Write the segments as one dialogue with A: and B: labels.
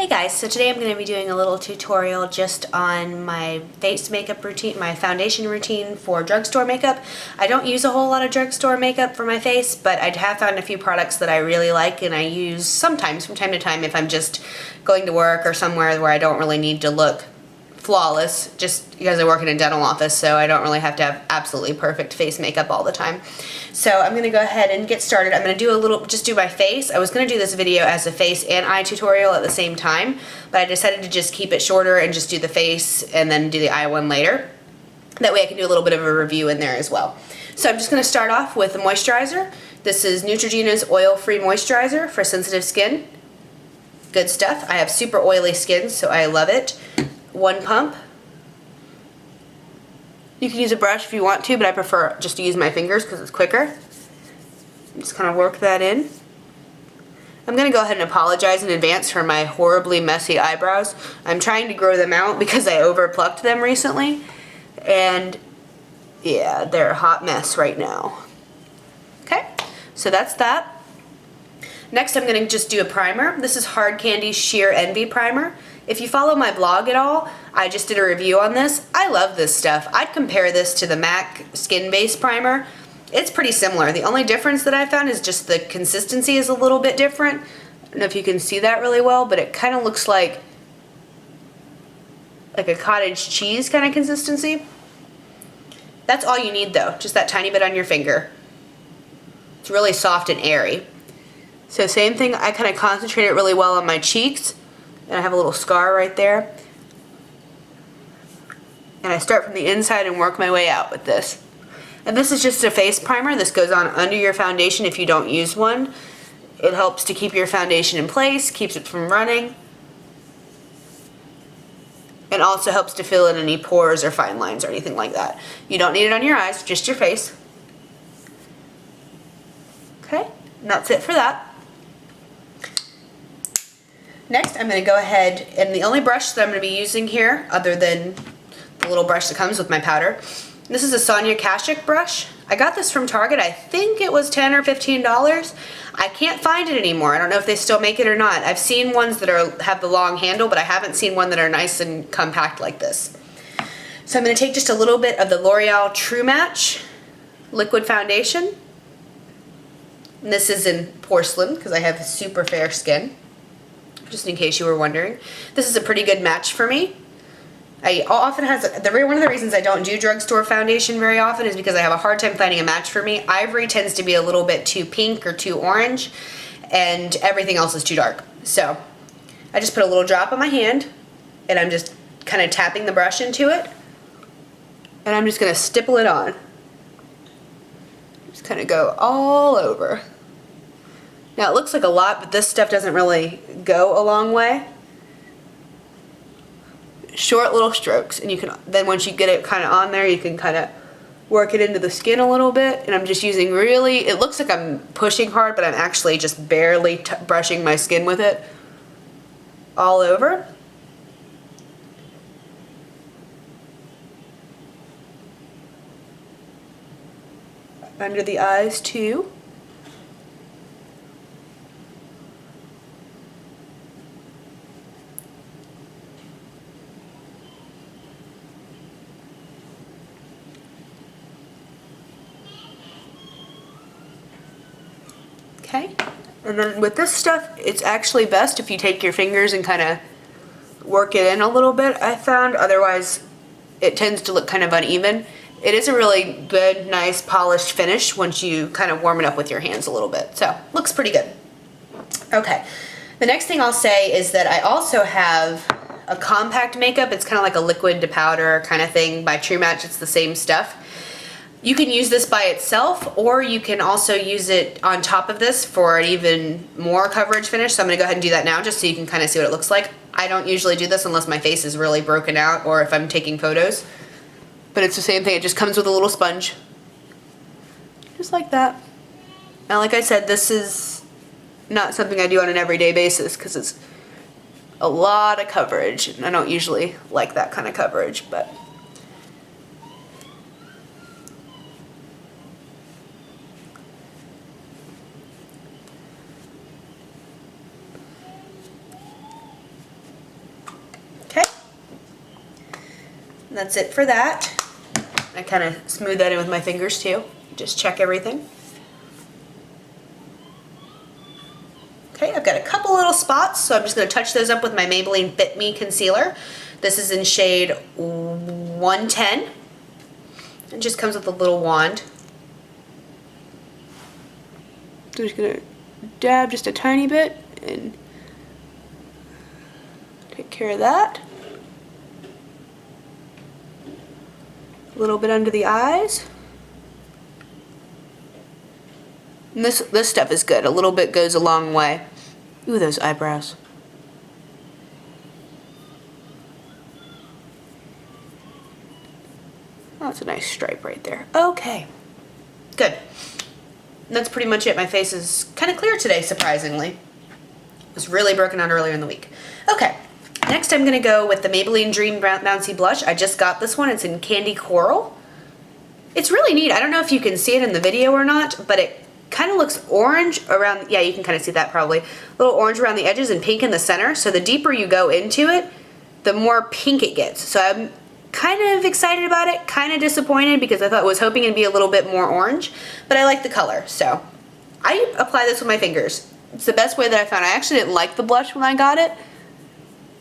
A: Hey guys, so today I'm going to be doing a little tutorial just on my face makeup routine, my foundation routine for drugstore makeup. I don't use a whole lot of drugstore makeup for my face, but I have found a few products that I really like and I use sometimes from time to time if I'm just going to work or somewhere where I don't really need to look flawless, just because I work in a dental office, so I don't really have to have absolutely perfect face makeup all the time. So I'm going to go ahead and get started. I'm going to do just do my face. I was going to do this video as a face and eye tutorial at the same time, but I decided to just keep it shorter and just do the face and then do the eye one later. That way I can do a little bit of a review in there as well. So I'm just going to start off with the moisturizer. This is Neutrogena's oil-free moisturizer for sensitive skin. Good stuff. I have super oily skin, so I love it. One pump. You can use a brush if you want to, but I prefer just to use my fingers because it's quicker. Just kind of work that in. I'm going to go ahead and apologize in advance for my horribly messy eyebrows. I'm trying to grow them out because I overplucked them recently. And yeah, they're a hot mess right now. Okay, so that's that. Next I'm going to just do a primer. This is Hard Candy's Sheer Envy Primer. If you follow my blog at all, I just did a review on this. I love this stuff. I'd compare this to the MAC Skin Base Primer. It's pretty similar. The only difference that I found is just the consistency is a little bit different. I don't know if you can see that really well, but it kind of looks like a cottage cheese kind of consistency. That's all you need though, just that tiny bit on your finger. It's really soft and airy. So same thing, I kind of concentrate it really well on my cheeks. And I have a little scar right there. And I start from the inside and work my way out with this. And this is just a face primer. This goes on under your foundation if you don't use one. It helps to keep your foundation in place, keeps it from running. And also helps to fill in any pores or fine lines or anything like that. You don't need it on your eyes, just your face. Okay, and that's it for that. Next, I'm going to go ahead, and the only brush that I'm going to be using here, other than the little brush that comes with my powder, this is a Sonia Kashuk brush. I got this from Target. I think it was $10 or $15. I can't find it anymore. I don't know if they still make it or not. I've seen ones that have the long handle, but I haven't seen one that are nice and compact like this. So I'm going to take just a little bit of the L'Oreal True Match liquid foundation. And this is in Porcelain because I have super fair skin. Just in case you were wondering. This is a pretty good match for me. One of the reasons I don't do drugstore foundation very often is because I have a hard time finding a match for me. Ivory tends to be a little bit too pink or too orange, and everything else is too dark. So I just put a little drop on my hand, and I'm just kind of tapping the brush into it, and I'm just going to stipple it on. Just kind of go all over. Now it looks like a lot, but this stuff doesn't really go a long way. Short little strokes, and you can then once you get it kind of on there, you can kind of work it into the skin a little bit. And I'm just using it looks like I'm pushing hard, but I'm actually just barely brushing my skin with it all over. Under the eyes too. Okay, and then with this stuff, it's actually best if you take your fingers and kind of work it in a little bit, I found. Otherwise, it tends to look kind of uneven. It is a really good, nice, polished finish once you kind of warm it up with your hands a little bit. So, looks pretty good. Okay, the next thing I'll say is that I also have a compact makeup. It's kind of like a liquid to powder kind of thing by True Match. It's the same stuff. You can use this by itself, or you can also use it on top of this for an even more coverage finish. So I'm going to go ahead and do that now just so you can kind of see what it looks like. I don't usually do this unless my face is really broken out or if I'm taking photos. But it's the same thing. It just comes with a little sponge. Just like that. Now, like I said, this is not something I do on an everyday basis because it's a lot of coverage. And I don't usually like that kind of coverage, but And that's it for that. I kind of smooth that in with my fingers too. Just check everything. Okay, I've got a couple little spots, so I'm just going to touch those up with my Maybelline Fit Me Concealer. This is in shade 110. It just comes with a little wand. So I'm just going to dab just a tiny bit and take care of that. A little bit under the eyes. And this stuff is good. A little bit goes a long way. Ooh, those eyebrows. Oh, that's a nice stripe right there. Okay, good. And that's pretty much it. My face is kind of clear today, surprisingly. It was really broken out earlier in the week. Okay, next I'm going to go with the Maybelline Dream Bouncy Blush. I just got this one. It's in Candy Coral. It's really neat. I don't know if you can see it in the video or not, but it kind of looks orange around, yeah, you can kind of see that probably. A little orange around the edges and pink in the center. So the deeper you go into it, the more pink it gets. So I'm kind of excited about it, kind of disappointed because I was hoping it'd be a little bit more orange, but I like the color. So I apply this with my fingers. It's the best way that I found. I actually didn't like the blush when I got it,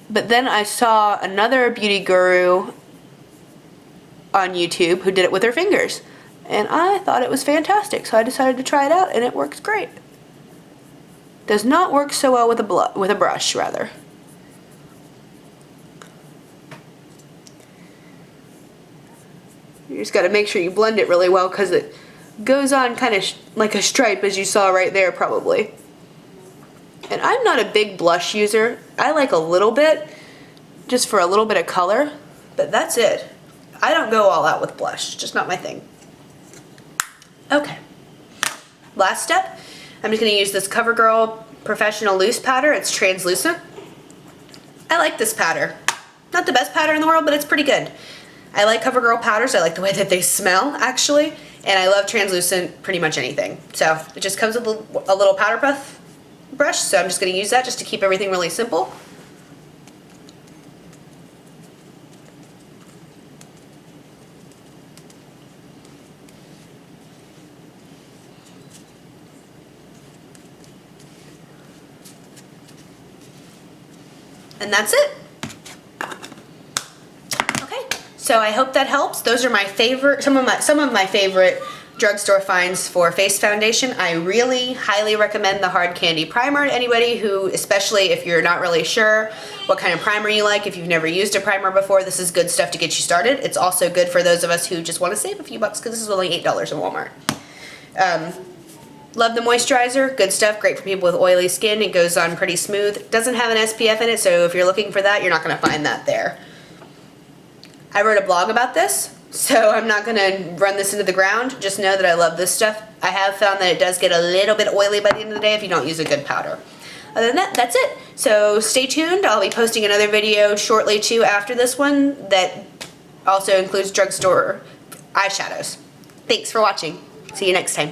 A: but then I saw another beauty guru on YouTube who did it with her fingers. And I thought it was fantastic, so I decided to try it out, and it works great. Does not work so well with a brush, rather. You just got to make sure you blend it really well because it goes on kind of like a stripe, as you saw right there, probably. And I'm not a big blush user. I like a little bit, just for a little bit of color, but that's it. I don't go all out with blush, just not my thing. Okay, last step, I'm just going to use this Covergirl Professional Loose Powder. It's translucent. I like this powder. Not the best powder in the world, but it's pretty good. I like Covergirl powders. I like the way that they smell, actually, and I love translucent pretty much anything. So it just comes with a little powder puff brush, so I'm just going to use that just to keep everything really simple. And that's it. Okay, so I hope that helps. Those are my favorite, some of my favorite drugstore finds for face foundation. I really highly recommend the Hard Candy Primer to anybody who, especially if you're not really sure what kind of primer you like, if you've never used a primer before, this is good stuff to get you started. It's also good for those of us who just want to save a few bucks because this is only $8 at Walmart. Love the moisturizer, good stuff, great for people with oily skin. It goes on pretty smooth. Doesn't have an SPF in it, so if you're looking for that, you're not going to find that there. I wrote a blog about this, so I'm not going to run this into the ground. Just know that I love this stuff. I have found that it does get a little bit oily by the end of the day if you don't use a good powder. Other than that, that's it. So stay tuned. I'll be posting another video shortly too after this one that also includes drugstore eyeshadows. Thanks for watching. See you next time.